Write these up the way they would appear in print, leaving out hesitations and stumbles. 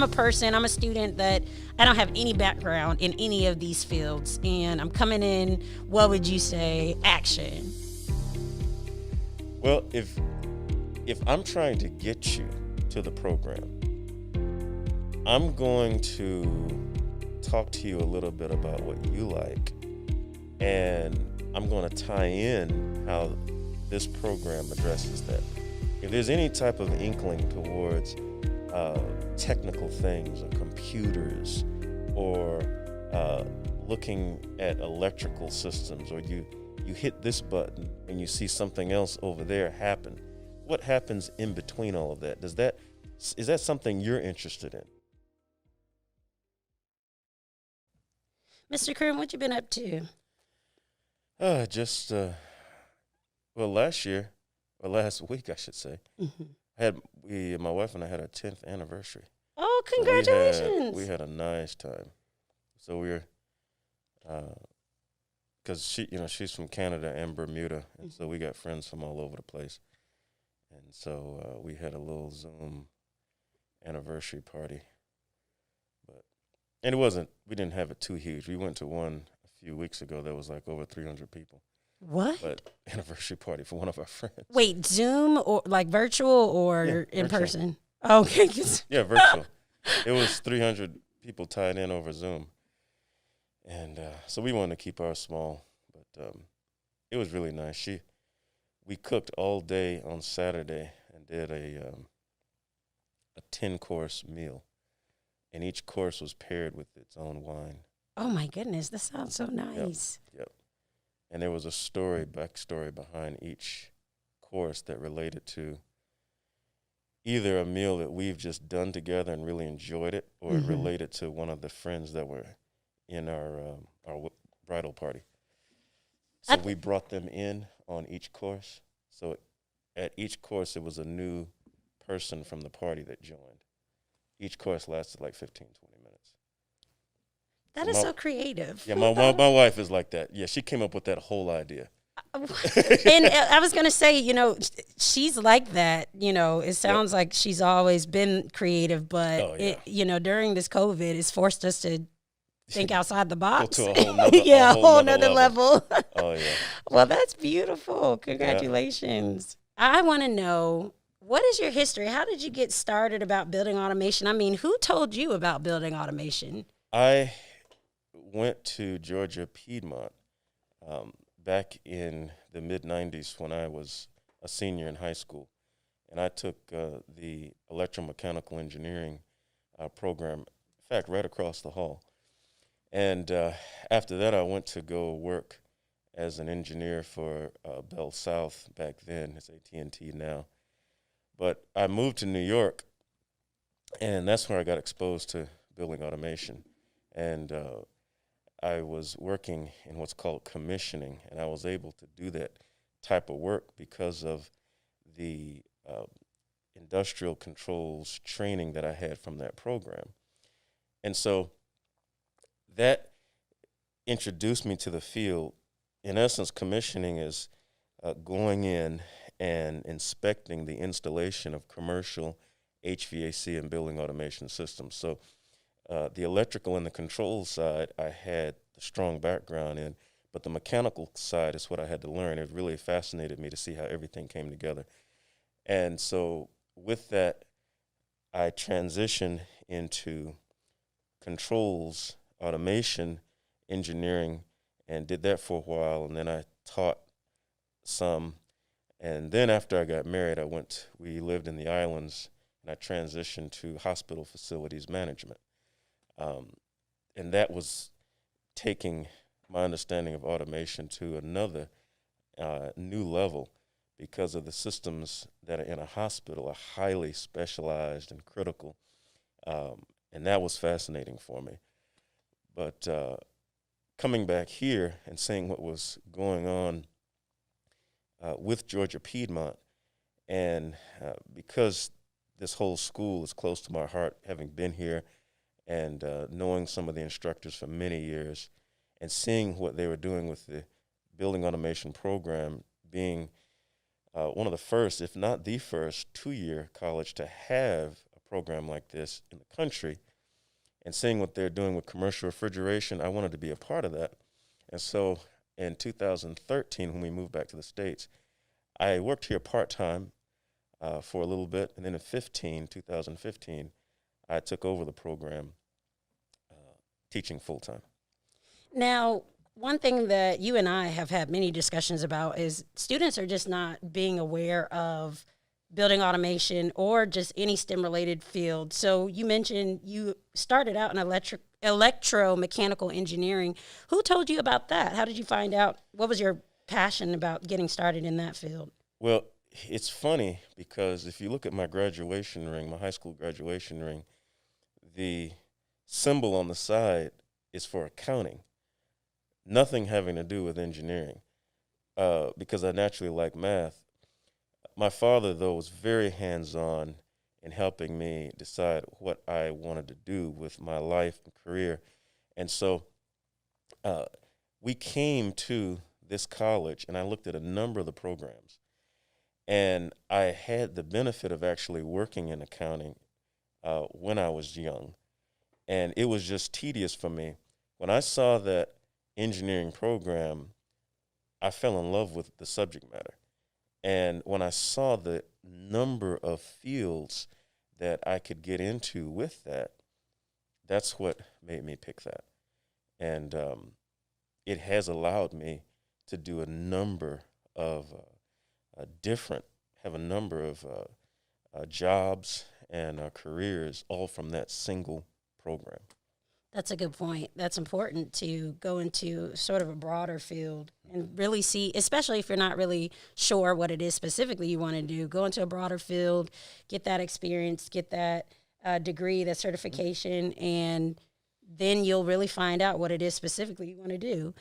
I'm a student that I don't have any background in any of these fields, and I'm coming in, what would you say, action? Well, if I'm trying to get you to the program, I'm going to talk to you a little bit about what you like, and I'm going to tie in how this program addresses that. If there's any type of inkling towards technical things or computers or looking at electrical systems, or you hit this button and you see something else over there happen, what happens in between all of that? Is that something you're interested in? Mr. Kern, what you been up to? Last year, or last week, I should say, Mm-hmm. my wife and I had our 10th anniversary. Oh, So congratulations. we had a nice time. So we were, because she's from Canada and Bermuda, and so we got friends from all over the place. And so we had a little Zoom anniversary party. And we didn't have it too huge. We went to one a few weeks ago that was like over 300 people. What? But anniversary party for one of our friends. Wait, Zoom or like virtual or in virtual. person? Okay. Yeah, virtual. It was 300 people tied in over Zoom. And so we wanted to keep ours small, but it was really nice. We cooked all day on Saturday and did a 10-course meal. And each course was paired with its own wine. Oh, my goodness. That sounds so nice. Yep. And there was a backstory behind each course that related to either a meal that we've just done together and really enjoyed it, or it related to one of the friends that were in our bridal party. So we brought them in on each course. So at each course, it was a new person from the party that joined. Each course lasted like 15, 20 minutes. That is so creative. Yeah, my wife is like that. Yeah, she came up with that whole idea. And I was going to say, she's like that. It sounds like she's always been creative, but, during this COVID, it's forced us to think outside the box. Go to a whole nother level. Oh, yeah. Well, that's beautiful. Congratulations. Yeah. I want to know, what is your history? How did you get started about building automation? I mean, who told you about building automation? I went to Georgia Piedmont back in the mid-'90s when I was a senior in high school. And I took the electromechanical engineering program, in fact, right across the hall. And after that, I went to go work as an engineer for Bell South back then. It's AT&T now. But I moved to New York, and that's where I got exposed to building automation. And I was working in what's called commissioning, and I was able to do that type of work because of the industrial controls training that I had from that program. And so that introduced me to the field. In essence, commissioning is going in and inspecting the installation of commercial HVAC and building automation systems. So the electrical and the control side, I had a strong background in, but the mechanical side is what I had to learn. It really fascinated me to see how everything came together. And so with that, I transitioned into controls, automation, engineering, and did that for a while. And then I taught some. And then after I got married, we lived in the islands, and I transitioned to hospital facilities management. And that was taking my understanding of automation to another new level, because of the systems that are in a hospital are highly specialized and critical. And that was fascinating for me. But coming back here and seeing what was going on with Georgia Piedmont, and because this whole school is close to my heart, having been here and knowing some of the instructors for many years, and seeing what they were doing with the building automation program, being one of the first, if not the first, 2-year college to have a program like this in the country. And seeing what they're doing with commercial refrigeration, I wanted to be a part of that. And so in 2013, when we moved back to the States, I worked here part-time for a little bit. And then in 2015, I took over the program, teaching full-time. Now, one thing that you and I have had many discussions about is students are just not being aware of building automation or just any STEM-related field. So you mentioned you started out in electromechanical engineering. Who told you about that? How did you find out? What was your passion about getting started in that field? Well, it's funny because if you look at my graduation ring, my high school graduation ring, the symbol on the side is for accounting. Nothing having to do with engineering, because I naturally like math. My father, though, was very hands-on in helping me decide what I wanted to do with my life and career. And so we came to this college, and I looked at a number of the programs. And I had the benefit of actually working in accounting when I was young. And it was just tedious for me. When I saw that engineering program, I fell in love with the subject matter. And when I saw the number of fields that I could get into with that, that's what made me pick that. And it has allowed me to do a number of have a number of jobs and careers, all from that single program. That's a good point. That's important to go into sort of a broader field and really see, especially if you're not really sure what it is specifically you want to do, go into a broader field, get that experience, get that degree, that certification, and then you'll really find out what it is specifically you want to do.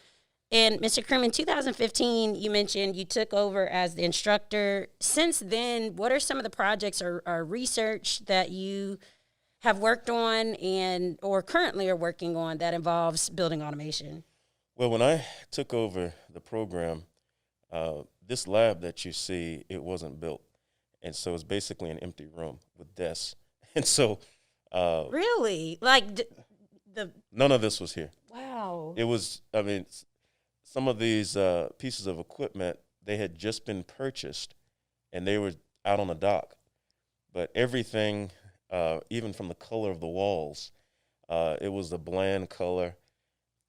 And Mr. Krim, in 2015, you mentioned you took over as the instructor. Since then, what are some of the projects or research that you have worked on and or currently are working on that involves building automation? Well, when I took over the program, this lab that you see, it wasn't built. And so it's basically an empty room with desks. And so... really? Like none of this was here. Wow. It was, I mean... Some of these pieces of equipment, they had just been purchased, and they were out on the dock. But everything, even from the color of the walls, it was a bland color.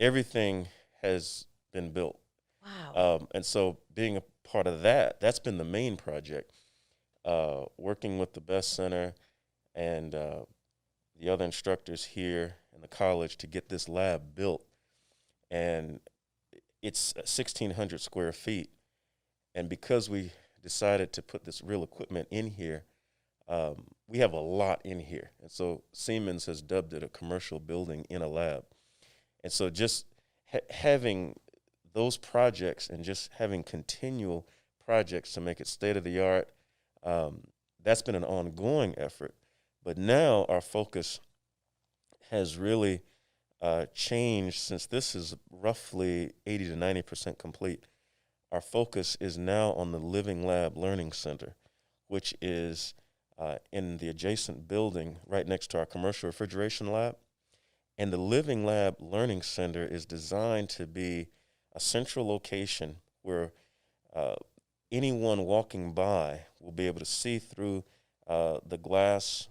Everything has been built. Wow. And so being a part of that, that's been the main project, working with the BAS Center and the other instructors here in the college to get this lab built. And it's 1,600 square feet. And because we decided to put this real equipment in here, we have a lot in here. And so Siemens has dubbed it a commercial building in a lab. And so just having those projects and just having continual projects to make it state-of-the-art, that's been an ongoing effort. But now our focus has really changed since this is roughly 80 to 90% complete. Our focus is now on the Living Lab Learning Center, which is in the adjacent building right next to our commercial refrigeration lab. And the Living Lab Learning Center is designed to be a central location where anyone walking by will be able to see through the glass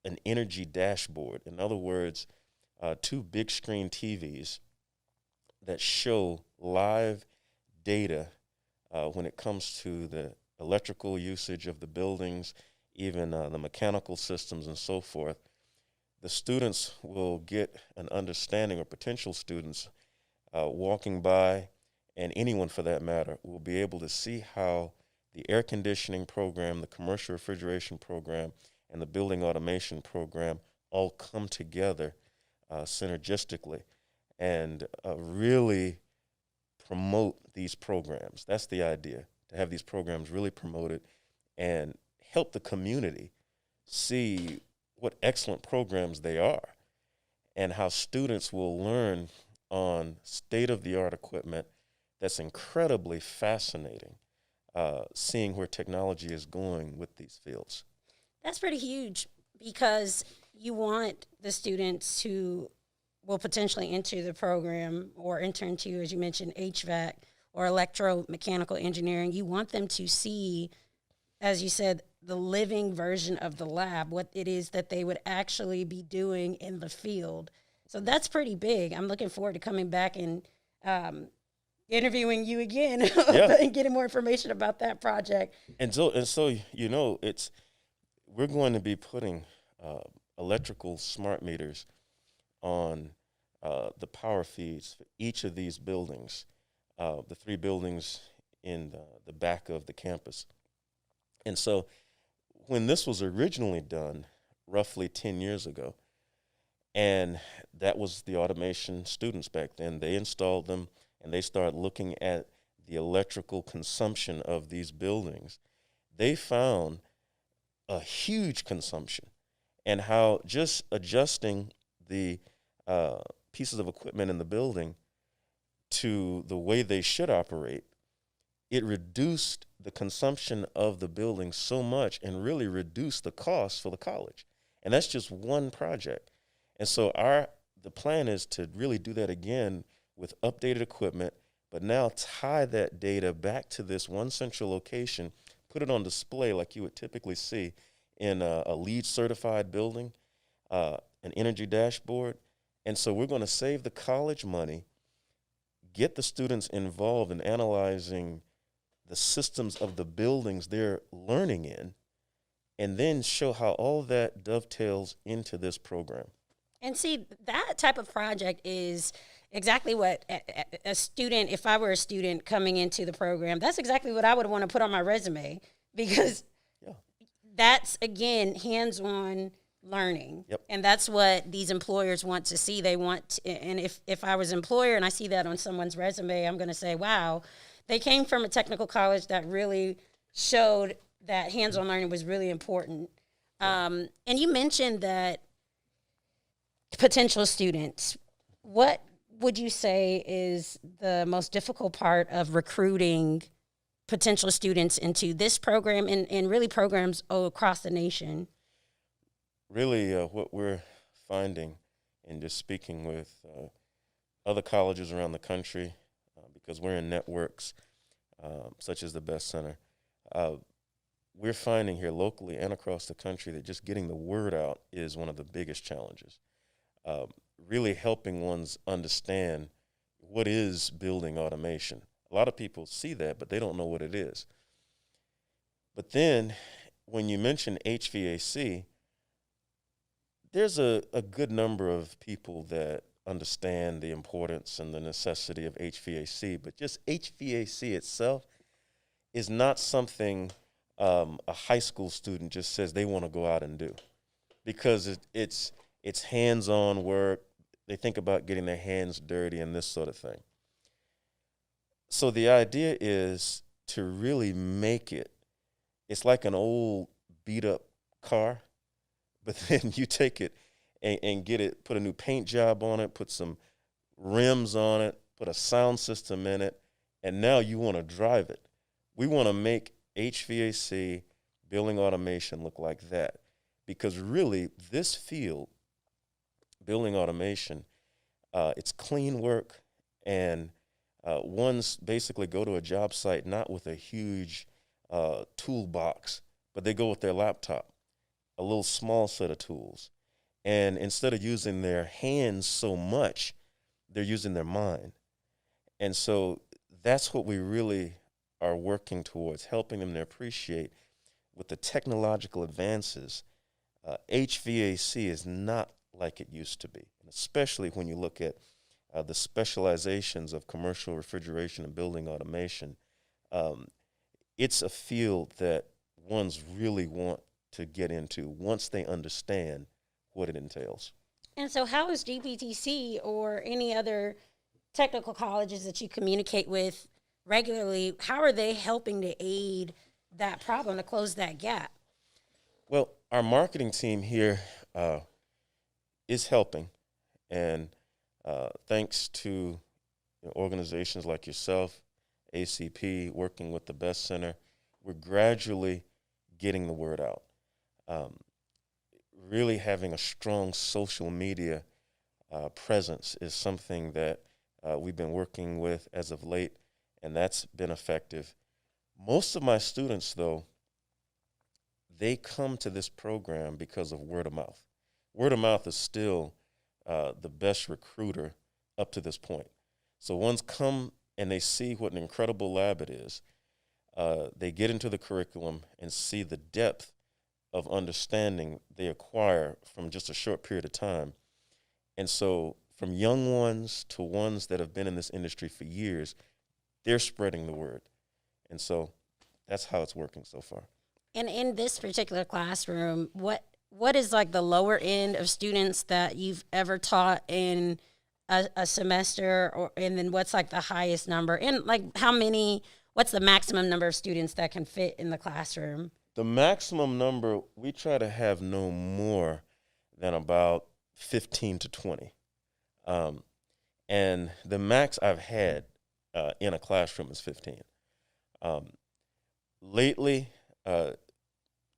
an energy dashboard. In other words, two big screen TVs that show live data when it comes to the electrical usage of the buildings, even the mechanical systems and so forth. The students will get an understanding, or potential students walking by, and anyone for that matter, will be able to see how the air conditioning program, the commercial refrigeration program, and the building automation program all come together synergistically and really promote these programs. That's the idea, to have these programs really promoted and help the community see what excellent programs they are and how students will learn on state-of-the-art equipment that's incredibly fascinating, seeing where technology is going with these fields. That's pretty huge because you want the students who will potentially enter the program or enter into, as you mentioned, HVAC or electromechanical engineering. You want them to see, as you said, the living version of the lab, what it is that they would actually be doing in the field. So that's pretty big. I'm looking forward to coming back and interviewing you again and getting more information about that project. And so you know, we're going to be putting electrical smart meters on the power feeds for each of these buildings, the 3 buildings in the back of the campus. And so when this was originally done, roughly 10 years ago, and that was the automation students back then, they installed them and they started looking at the electrical consumption of these buildings. They found a huge consumption, and how just adjusting the pieces of equipment in the building to the way they should operate, it reduced the consumption of the building so much and really reduced the cost for the college. And that's just one project. And so the plan is to really do that again with updated equipment, but now tie that data back to this one central location, put it on display like you would typically see in a LEED certified building, an energy dashboard. And so we're going to save the college money, get the students involved in analyzing the systems of the buildings they're learning in, and then show how all that dovetails into this program. And see, that type of project is exactly what a student, if I were a student coming into the program, that's exactly what I would want to put on my resume, because that's, again, hands-on learning. Yep. And that's what these employers want to see. They want, and if I was an employer and I see that on someone's resume, I'm going to say, wow, they came from a technical college that really showed that hands-on learning was really important. And you mentioned that potential students, what would you say is the most difficult part of recruiting potential students into this program and really programs across the nation? Really, what we're finding and just speaking with other colleges around the country, because we're in networks such as the BAS Center, we're finding here locally and across the country that just getting the word out is one of the biggest challenges. Really helping ones understand what is building automation. A lot of people see that, but they don't know what it is. But then when you mention HVAC, there's a good number of people that understand the importance and the necessity of HVAC, but just HVAC itself is not something a high school student just says they want to go out and do, because it's hands-on work. They think about getting their hands dirty and this sort of thing. So the idea is to really make it's like an old beat-up car, but then you take it and get it, put a new paint job on it, put some rims on it, put a sound system in it, and now you want to drive it. We want to make HVAC, building automation, look like that, because really this field, building automation, it's clean work, and ones basically go to a job site not with a huge toolbox, but they go with their laptop, a little small set of tools. And instead of using their hands so much, they're using their mind. And so that's what we really are working towards, helping them to appreciate with the technological advances. HVAC is not like it used to be, and especially when you look at the specializations of commercial refrigeration and building automation. It's a field that ones really want to get into once they understand what it entails. And so how is GPTC or any other technical colleges that you communicate with regularly, how are they helping to aid that problem, to close that gap? Well, our marketing team here is helping, and thanks to organizations like yourself, ACP, working with the BAS Center, we're gradually getting the word out. really having a strong social media presence is something that we've been working with as of late, and that's been effective. Most of my students, though, they come to this program because of word of mouth. Word of mouth is still the best recruiter up to this point. So ones come and they see what an incredible lab it is. They get into the curriculum and see the depth of understanding they acquire from just a short period of time. And so from young ones to ones that have been in this industry for years, they're spreading the word. And so that's how it's working so far. And in this particular classroom, what is like the lower end of students that you've ever taught in a semester, and then what's like the highest number? And like what's the maximum number of students that can fit in the classroom? The maximum number, we try to have no more than about 15 to 20. And the max I've had in a classroom is 15. Lately,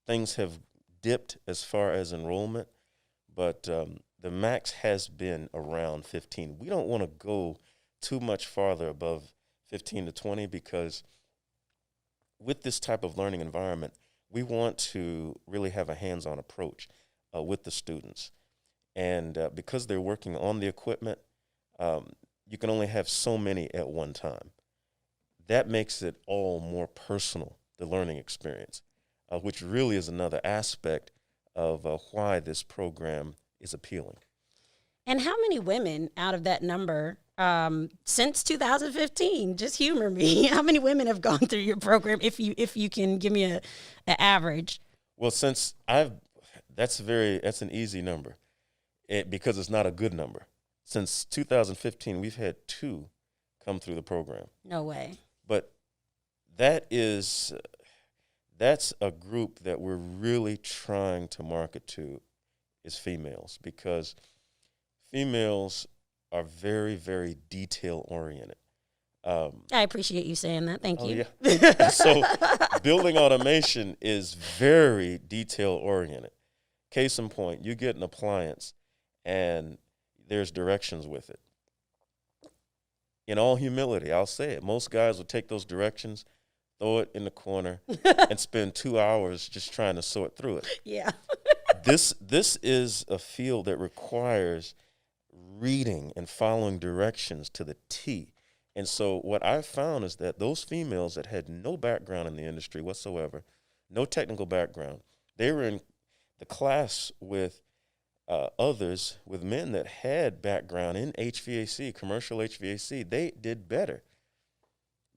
things have dipped as far as enrollment, but the max has been around 15. We don't want to go too much farther above 15 to 20 because with this type of learning environment, we want to really have a hands-on approach with the students. And because they're working on the equipment, you can only have so many at one time. That makes it all more personal, the learning experience, which really is another aspect of why this program is appealing. And how many women out of that number since 2015? Just humor me. How many women have gone through your program? If you can give me an average. Well, that's an easy number, because it's not a good number. Since 2015, we've had 2 come through the program. No way. But that's a group that we're really trying to market to is females, because females are very, very detail-oriented. I appreciate you saying that. Thank you. Yeah. So building automation is very detail-oriented. Case in point, you get an appliance, and there's directions with it. In all humility, I'll say it. Most guys will take those directions, throw it in the corner, and spend 2 hours just trying to sort through it. Yeah. This is a field that requires reading and following directions to the T. And so what I've found is that those females that had no background in the industry whatsoever, no technical background, they were in the class with others, with men that had background in HVAC, commercial HVAC. They did better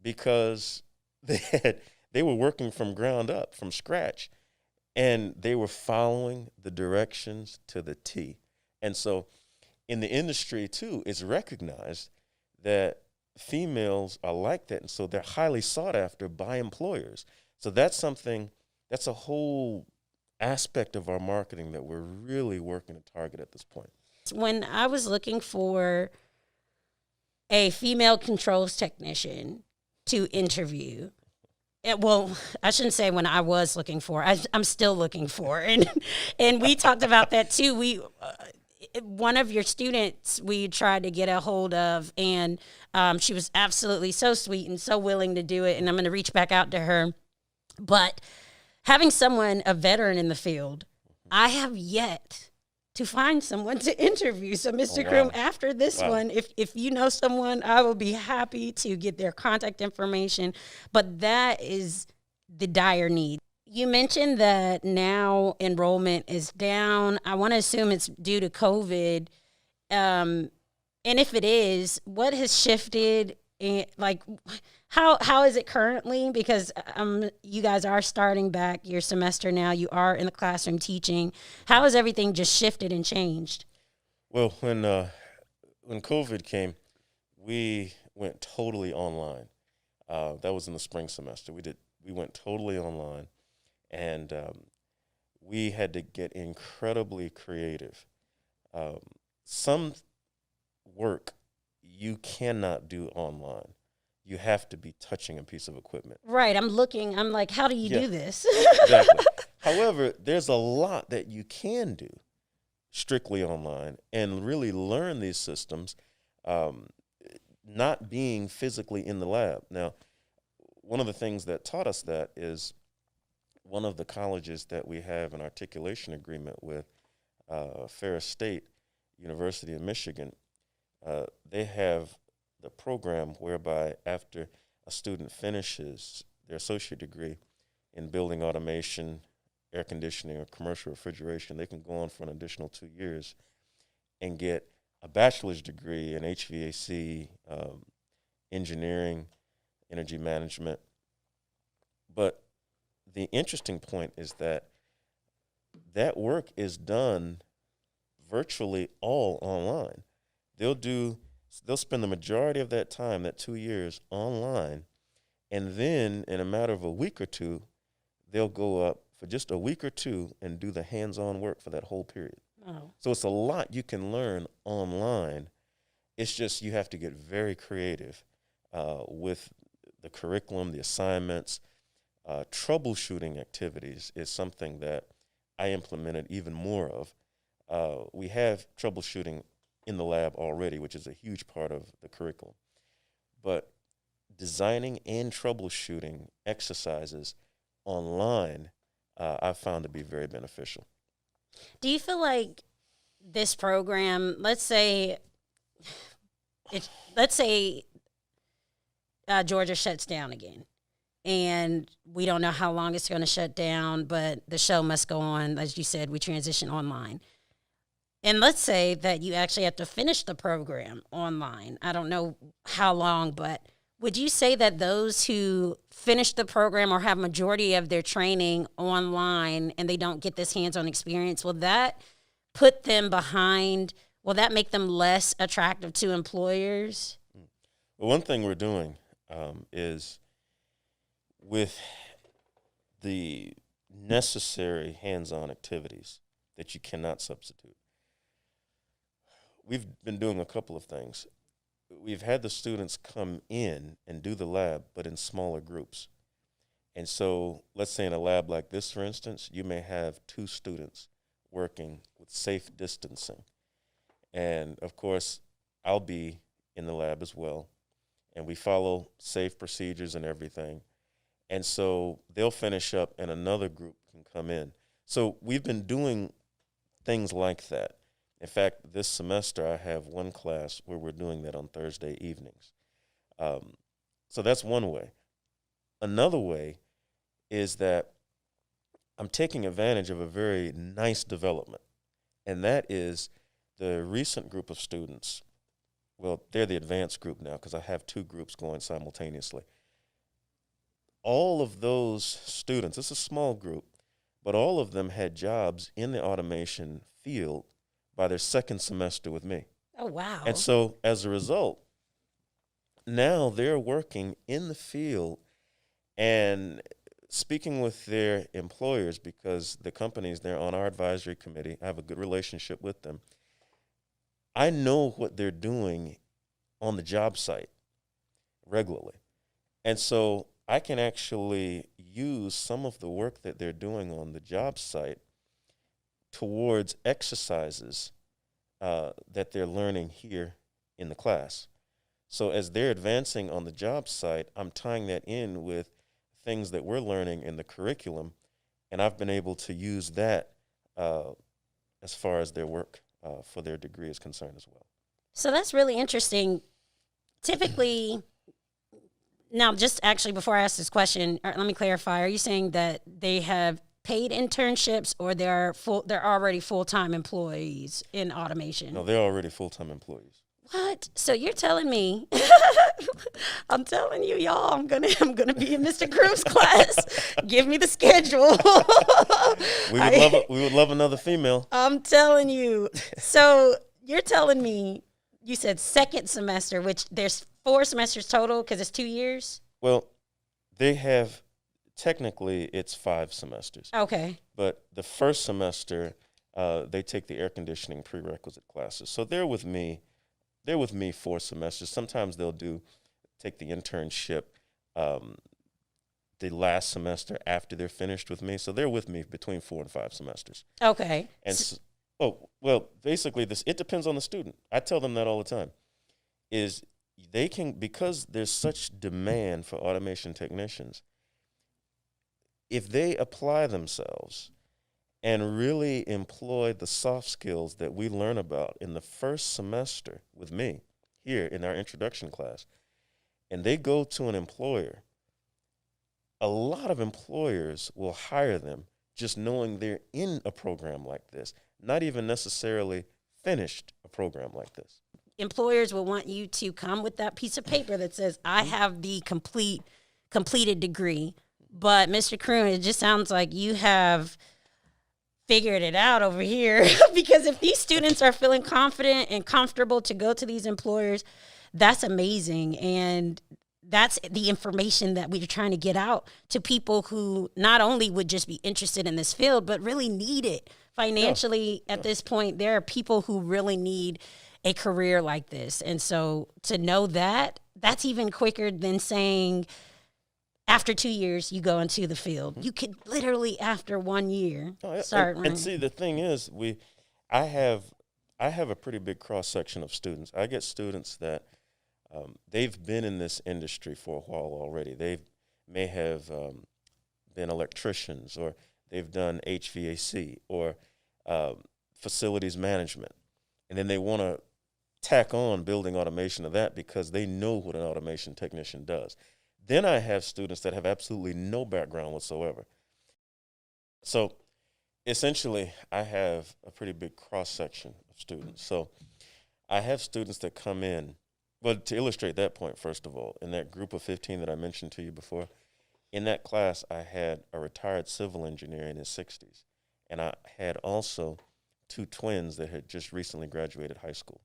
because they were working from ground up, from scratch, and they were following the directions to the T. And so in the industry, too, it's recognized that females are like that, and so they're highly sought after by employers. So that's a whole aspect of our marketing that we're really working to target at this point. When I was looking for a female controls technician to interview, I shouldn't say when I was looking for. I'm still looking for, and we talked about that too. One of your students we tried to get a hold of, and she was absolutely so sweet and so willing to do it. And I'm going to reach back out to her, but having someone, a veteran in the field, I have yet to find someone to interview. So, Mr. Kroom, after this one, if you know someone, I will be happy to get their contact information. But that is the dire need. You mentioned that now enrollment is down. I want to assume it's due to COVID. And if it is, what has shifted? How is it currently? Because you guys are starting back your semester now. You are in the classroom teaching. How has everything just shifted and changed? Well, when COVID came, we went totally online. That was in the spring semester. We went totally online, and we had to get incredibly creative. Some work you cannot do online. you have to be touching a piece of equipment. Right. I'm like, how do you do this? Exactly. However, there's a lot that you can do strictly online and really learn these systems, not being physically in the lab. Now, one of the things that taught us that is one of the colleges that we have an articulation agreement with, Ferris State University in Michigan. They have the program whereby after a student finishes their associate degree in building automation, air conditioning, or commercial refrigeration, they can go on for an additional 2 years and get a bachelor's degree in HVAC, engineering, energy management. But the interesting point is that that work is done virtually all online. They'll spend the majority of that time, that 2 years, online, and then in a matter of a week or two, they'll go up for just a week or two and do the hands-on work for that whole period. Oh. So it's a lot you can learn online. It's just you have to get very creative with the curriculum, the assignments. Troubleshooting activities is something that I implemented even more of. We have troubleshooting in the lab already, which is a huge part of the curriculum. But designing and troubleshooting exercises online, I've found to be very beneficial. Do you feel like this program, let's say Georgia shuts down again, and we don't know how long it's going to shut down, but the show must go on. As you said, we transition online. And let's say that you actually have to finish the program online. I don't know how long, but would you say that those who finish the program or have majority of their training online and they don't get this hands-on experience, will that put them behind? Will that make them less attractive to employers? Well, one thing we're doing is with the necessary hands-on activities that you cannot substitute. We've been doing a couple of things. We've had the students come in and do the lab, but in smaller groups. And so let's say in a lab like this, for instance, you may have 2 students working with safe distancing. And, of course, I'll be in the lab as well. And we follow safe procedures and everything. And so they'll finish up and another group can come in. So we've been doing things like that. In fact, this semester I have one class where we're doing that on Thursday evenings. So that's one way. Another way is that I'm taking advantage of a very nice development, and that is the recent group of students. Well, they're the advanced group now because I have 2 groups going simultaneously. All of those students, it's a small group, but all of them had jobs in the automation field by their second semester with me. Oh, wow. And so as a result, now they're working in the field and speaking with their employers because the companies, they're on our advisory committee. I have a good relationship with them. I know what they're doing on the job site regularly. And so I can actually use some of the work that they're doing on the job site towards exercises that they're learning here in the class. So as they're advancing on the job site, I'm tying that in with things that we're learning in the curriculum, and I've been able to use that as far as their work for their degree is concerned as well. So that's really interesting. Typically, now just actually before I ask this question, let me clarify. Are you saying that they have paid internships or they're already full-time employees in automation? No, they're already full-time employees. What? So you're telling me? I'm telling you, y'all. I'm gonna be in Mr. Crew's class. Give me the schedule. We would love another female. I'm telling you. So you're telling me you said second semester, which there's 4 semesters total because it's 2 years. Well, they have. Technically, it's 5 semesters. Okay. But the first semester, they take the air conditioning prerequisite classes. So they're with me 4 semesters. Sometimes they'll do take the internship the last semester after they're finished with me. So they're with me between 4 and 5 semesters. Okay. And basically it depends on the student. I tell them that all the time, is they can, because there's such demand for automation technicians, if they apply themselves and really employ the soft skills that we learn about in the first semester with me here in our introduction class, and they go to an employer, a lot of employers will hire them just knowing they're in a program like this, not even necessarily finished a program like this. Employers will want you to come with that piece of paper that says, I have the completed degree. But Mr. Kroon, it just sounds like you have figured it out over here. Because if these students are feeling confident and comfortable to go to these employers, that's amazing. And that's the information that we're trying to get out to people who not only would just be interested in this field, but really need it financially. At this point, there are people who really need a career like this. And so to know that, that's even quicker than saying after 2 years, you go into the field. You could literally, after 1 year, start. And see, the thing is, I have a pretty big cross-section of students. I get students that they've been in this industry for a while already. They may have been electricians, or they've done HVAC or facilities management. And then they want to tack on building automation to that because they know what an automation technician does. Then I have students that have absolutely no background whatsoever. So essentially, I have a pretty big cross-section of students. So I have students that come in. Well, to illustrate that point, first of all, in that group of 15 that I mentioned to you before, in that class, I had a retired civil engineer in his 60s, and I had also 2 twins that had just recently graduated high school,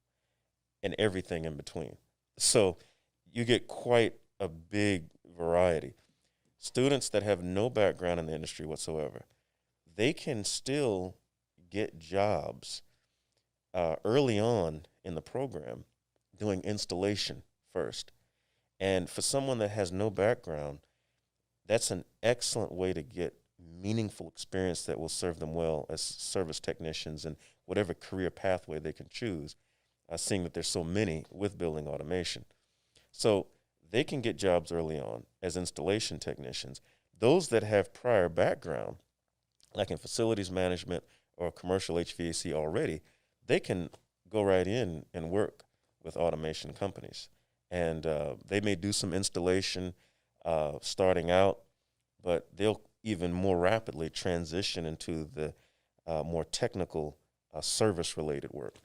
and everything in between. So you get quite a big variety. Students that have no background in the industry whatsoever, they can still get jobs early on in the program doing installation first. And for someone that has no background, that's an excellent way to get meaningful experience that will serve them well as service technicians and whatever career pathway they can choose, seeing that there's so many with building automation. So they can get jobs early on as installation technicians. Those that have prior background, like in facilities management or commercial HVAC already, they can go right in and work with automation companies. And they may do some installation starting out, but they'll even more rapidly transition into the more technical service-related work.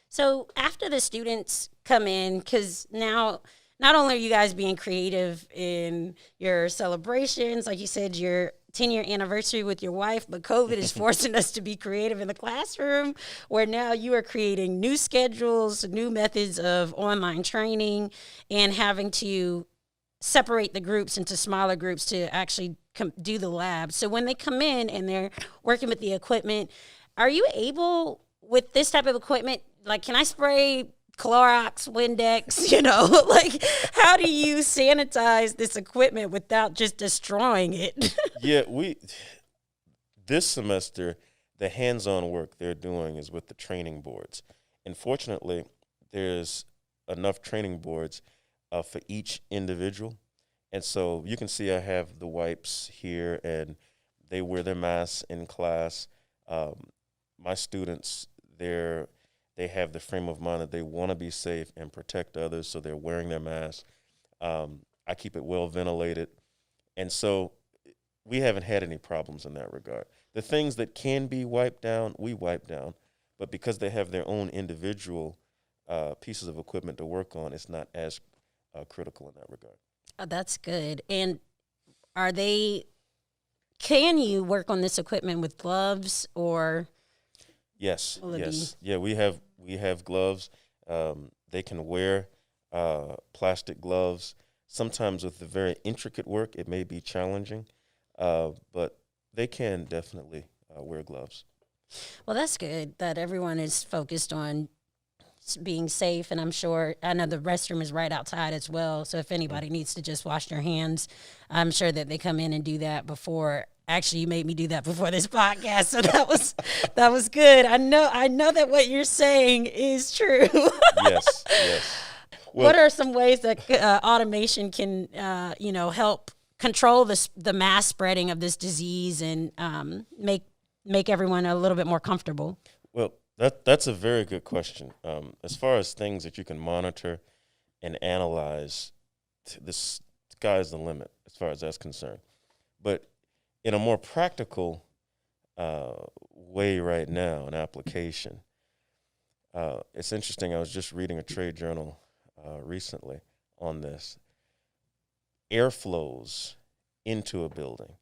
So after the students come in, because now not only are you guys being creative in your celebrations, like you said, your 10-year anniversary with your wife, but COVID is forcing us to be creative in the classroom, where now you are creating new schedules, new methods of online training, and having to separate the groups into smaller groups to actually do the lab. So when they come in and they're working with the equipment, are you able, with this type of equipment, like, can I spray Clorox, Windex, like, how do you sanitize this equipment without just destroying it? Yeah, this semester, the hands-on work they're doing is with the training boards. And fortunately, there's enough training boards for each individual. And so you can see I have the wipes here, and they wear their masks in class. My students, they have the frame of mind that they want to be safe and protect others, so they're wearing their masks. I keep it well ventilated. And so we haven't had any problems in that regard. The things that can be wiped down, we wipe down. But because they have their own individual pieces of equipment to work on, it's not as critical in that regard. Oh, that's good. And can you work on this equipment with gloves or? Yes. Yeah, we have gloves. They can wear plastic gloves. Sometimes with the very intricate work, it may be challenging, but they can definitely wear gloves. Well, that's good that everyone is focused on being safe. And I know the restroom is right outside as well. So if anybody needs to just wash their hands, I'm sure that they come in and do that before. Actually, you made me do that before this podcast, so that was good. I know that what you're saying is true. Yes. Well, what are some ways that automation can, help control the mass spreading of this disease and make everyone a little bit more comfortable? Well, that's a very good question. As far as things that you can monitor and analyze, the sky's the limit as far as that's concerned. But in a more practical way right now, an application, it's interesting. I was just reading a trade journal recently on this. Airflows into a building.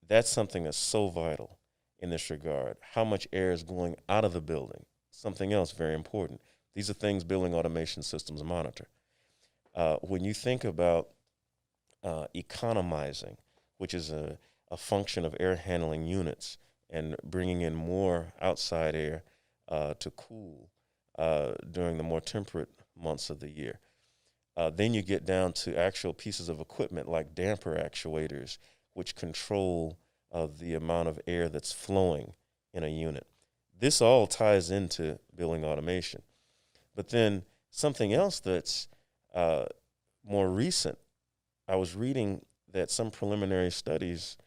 That's something that's so vital in this regard. How much air is going out of the building? Something else very important. These are things building automation systems monitor. When you think about economizing, which is a function of air handling units and bringing in more outside air to cool during the more temperate months of the year. Then you get down to actual pieces of equipment like damper actuators, which control the amount of air that's flowing in a unit. This all ties into building automation. But then something else that's more recent, I was reading that some preliminary studies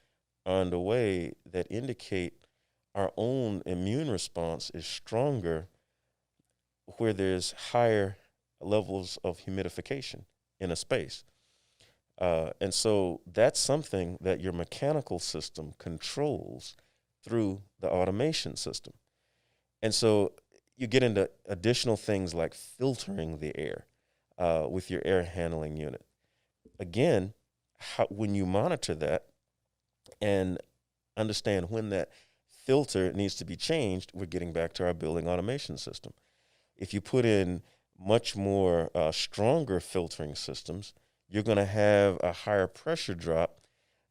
are underway that indicate our own immune response is stronger where there's higher levels of humidification in a space. And so that's something that your mechanical system controls through the automation system. And so you get into additional things like filtering the air with your air handling unit. Again, when you monitor that and understand when that filter needs to be changed, we're getting back to our building automation system. If you put in much more stronger filtering systems, you're going to have a higher pressure drop,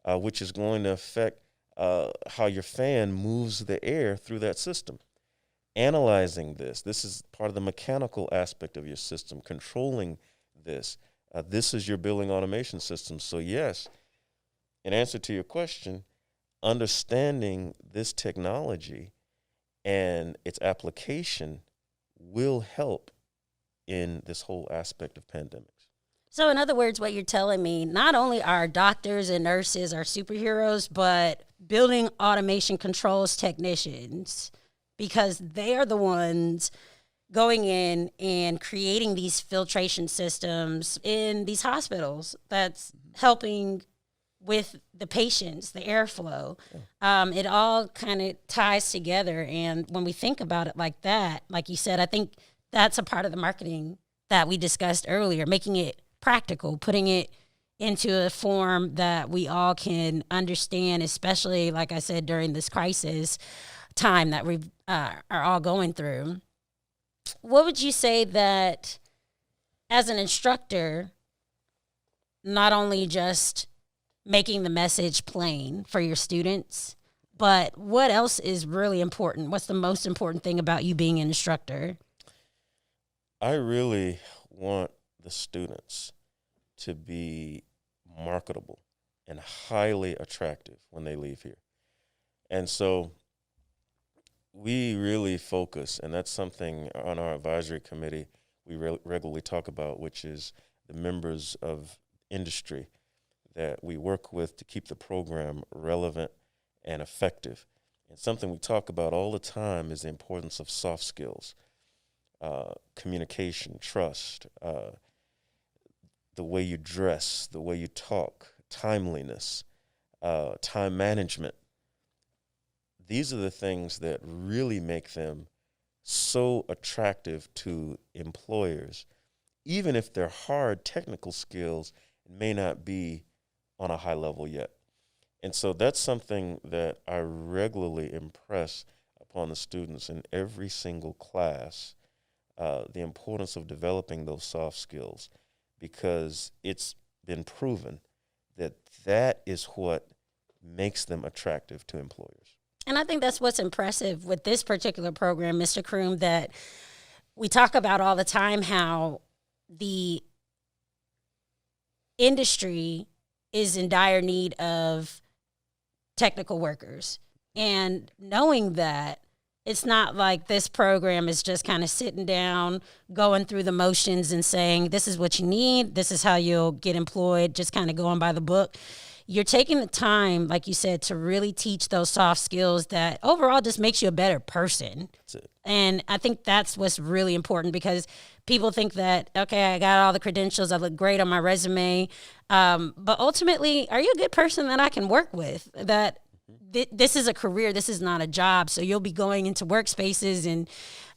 which is going to affect how your fan moves the air through that system. Analyzing this is part of the mechanical aspect of your system, controlling this. This is your building automation system. So yes, in answer to your question, understanding this technology and its application will help in this whole aspect of pandemics. So in other words, what you're telling me, not only are doctors and nurses are superheroes, but building automation controls technicians, because they are the ones going in and creating these filtration systems in these hospitals that's helping with the patients, the airflow. It all kind of ties together. And when we think about it like that, like you said, I think that's a part of the marketing that we discussed earlier, making it practical, putting it into a form that we all can understand, especially, like I said, during this crisis time that we are all going through. What would you say that, as an instructor, not only just making the message plain for your students, but what else is really important? What's the most important thing about you being an instructor? I really want the students to be marketable and highly attractive when they leave here. And so we really focus, and that's something on our advisory committee we regularly talk about, which is the members of industry that we work with to keep the program relevant and effective. And something we talk about all the time is the importance of soft skills, communication, trust, the way you dress, the way you talk, timeliness, time management. These are the things that really make them so attractive to employers, even if their hard technical skills may not be on a high level yet. And so that's something that I regularly impress upon the students in every single class, the importance of developing those soft skills, because it's been proven that that is what makes them attractive to employers. And I think that's what's impressive with this particular program, Mr. Kroom, that we talk about all the time how the industry is in dire need of technical workers. And knowing that, it's not like this program is just kind of sitting down, going through the motions and saying, this is what you need, this is how you'll get employed, just kind of going by the book. You're taking the time, like you said, to really teach those soft skills that overall just makes you a better person. That's it. And I think that's what's really important, because people think that, okay, I got all the credentials, I look great on my resume, but ultimately, are you a good person that I can work with? That this is a career, this is not a job. So you'll be going into workspaces, and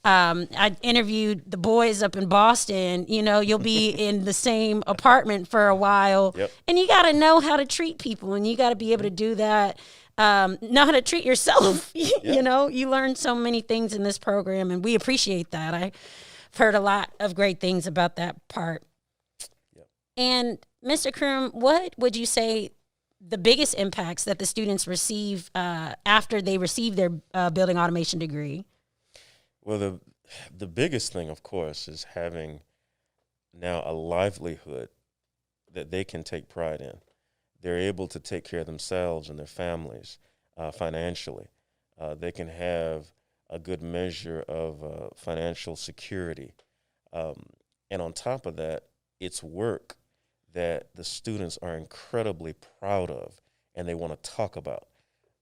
I interviewed the boys up in Boston. You know, you'll be in the same apartment for a while, and you got to know how to treat people, and you got to be able to do that. Know how to treat yourself. You know, you learn so many things in this program, and we appreciate that. I've heard a lot of great things about that part. And Mr. Kroom, what would you say the biggest impacts that the students receive after they receive their building automation degree? Well, the biggest thing, of course, is having now a livelihood that they can take pride in. They're able to take care of themselves and their families financially. They can have a good measure of financial security. And on top of that, it's work that the students are incredibly proud of and they want to talk about.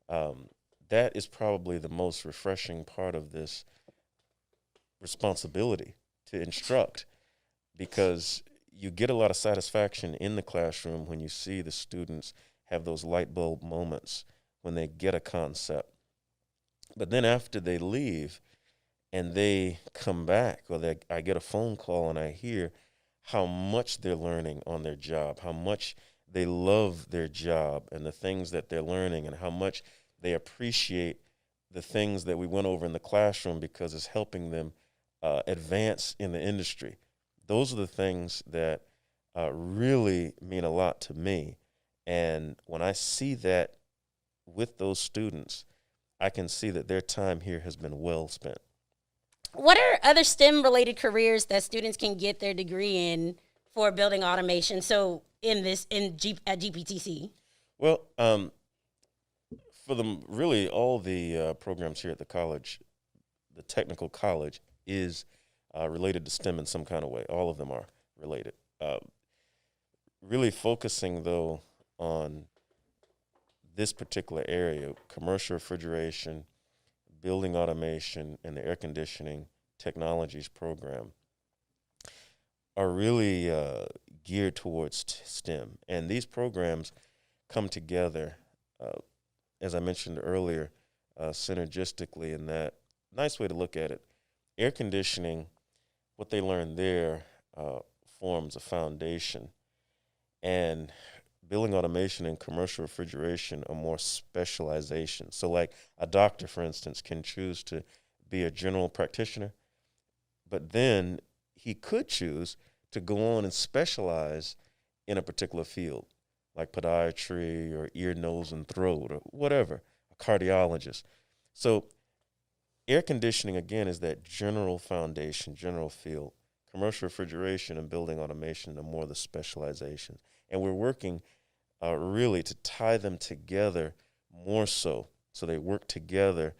That is probably the most refreshing part of this responsibility to instruct, because you get a lot of satisfaction in the classroom when you see the students have those light bulb moments when they get a concept. But then after they leave and they come back, or I get a phone call and I hear how much they're learning on their job, how much they love their job and the things that they're learning, and how much they appreciate the things that we went over in the classroom because it's helping them advance in the industry. Those are the things that really mean a lot to me. And when I see that with those students, I can see that their time here has been well spent. What are other STEM-related careers that students can get their degree in for building automation? So at GPTC? Well, for really all the programs here at the college, the technical college is related to STEM in some kind of way. All of them are related. Really focusing, though, on this particular area, commercial refrigeration, building automation, and the air conditioning technologies program are really geared towards STEM. And these programs come together, as I mentioned earlier, synergistically, in that nice way to look at it. Air conditioning, what they learn there forms a foundation. And building automation and commercial refrigeration are more specialization. So like a doctor, for instance, can choose to be a general practitioner, but then he could choose to go on and specialize in a particular field, like podiatry or ear, nose, and throat or whatever, a cardiologist. So air conditioning, again, is that general foundation, general field. Commercial refrigeration and building automation are more the specializations. And we're working really to tie them together more so they work together,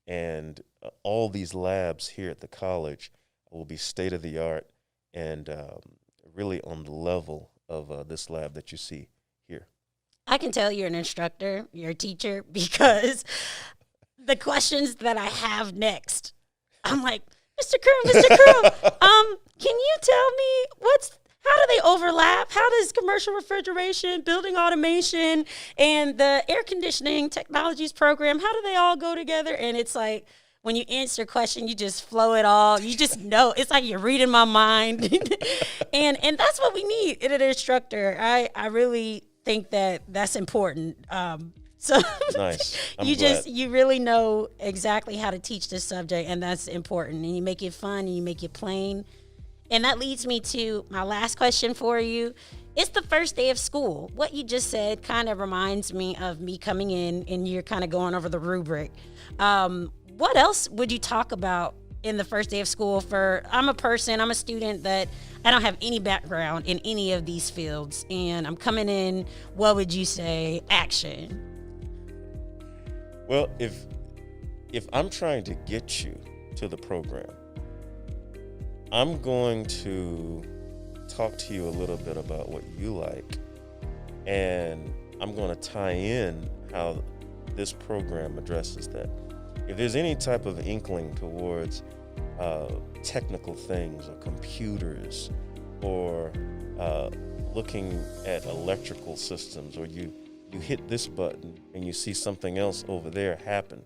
and all these labs here at the college will be state-of-the-art and really on the level of this lab that you see here. I can tell you're an instructor, you're a teacher, because the questions that I have next, I'm like, Mr. Kroom, can you tell me how do they overlap? How does commercial refrigeration, building automation, and the air conditioning technologies program, how do they all go together? And it's like, when you answer a question, you just flow it all. You just know. It's like you're reading my mind. and that's what we need in an instructor. I really think that that's important. So nice. You really know exactly how to teach this subject, and that's important. And you make it fun, and you make it plain. And that leads me to my last question for you. It's the first day of school. What you just said kind of reminds me of me coming in, and you're kind of going over the rubric. What else would you talk about in the first day of school I'm a student that I don't have any background in any of these fields, and I'm coming in, what would you say, action? Well, if I'm trying to get you to the program, I'm going to talk to you a little bit about what you like, and I'm going to tie in how this program addresses that. If there's any type of inkling towards technical things or computers or looking at electrical systems, or you hit this button and you see something else over there happen,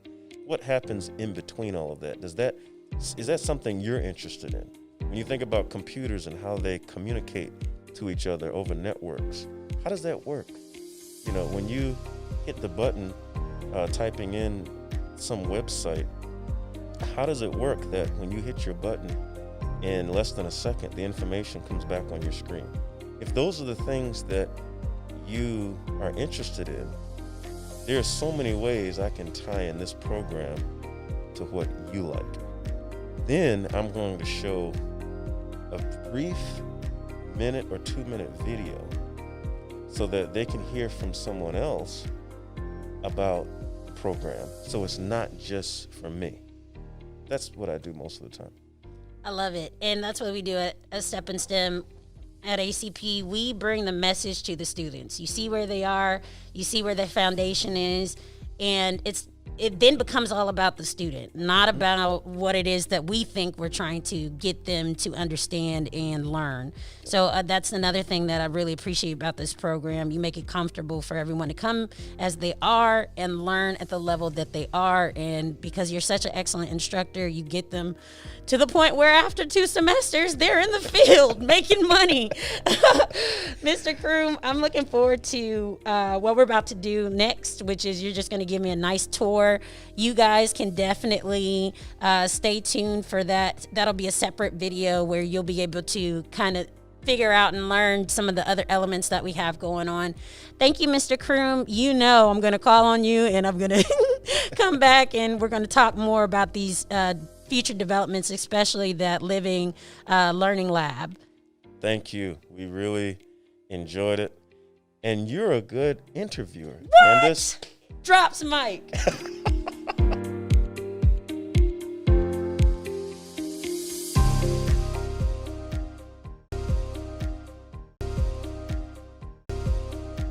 what happens in between all of that? Is that something you're interested in? When you think about computers and how they communicate to each other over networks, how does that work? You know, when you hit the button typing in some website, how does it work that when you hit your button in less than a second, the information comes back on your screen? If those are the things that you are interested in, there are so many ways I can tie in this program to what you like. Then I'm going to show a brief 1 or 2 minute video so that they can hear from someone else about the program. So it's not just from me. That's what I do most of the time. I love it. And that's what we do at A Step in STEM. At ACP, we bring the message to the students. You see where they are, you see where their foundation is, and it then becomes all about the student, not about what it is that we think we're trying to get them to understand and learn. So that's another thing that I really appreciate about this program. You make it comfortable for everyone to come as they are and learn at the level that they are. And because you're such an excellent instructor, you get them to the point where after 2 semesters, they're in the field making money. Mr. Kroom, I'm looking forward to what we're about to do next, which is you're just going to give me a nice tour. You guys can definitely stay tuned for that. That'll be a separate video where you'll be able to kind of figure out and learn some of the other elements that we have going on. Thank you, Mr. Kroom. You know I'm going to call on you, and I'm going to come back, and we're going to talk more about these future developments, especially that living learning lab. Thank you. We really enjoyed it. And you're a good interviewer, What? Candace. Drops mic.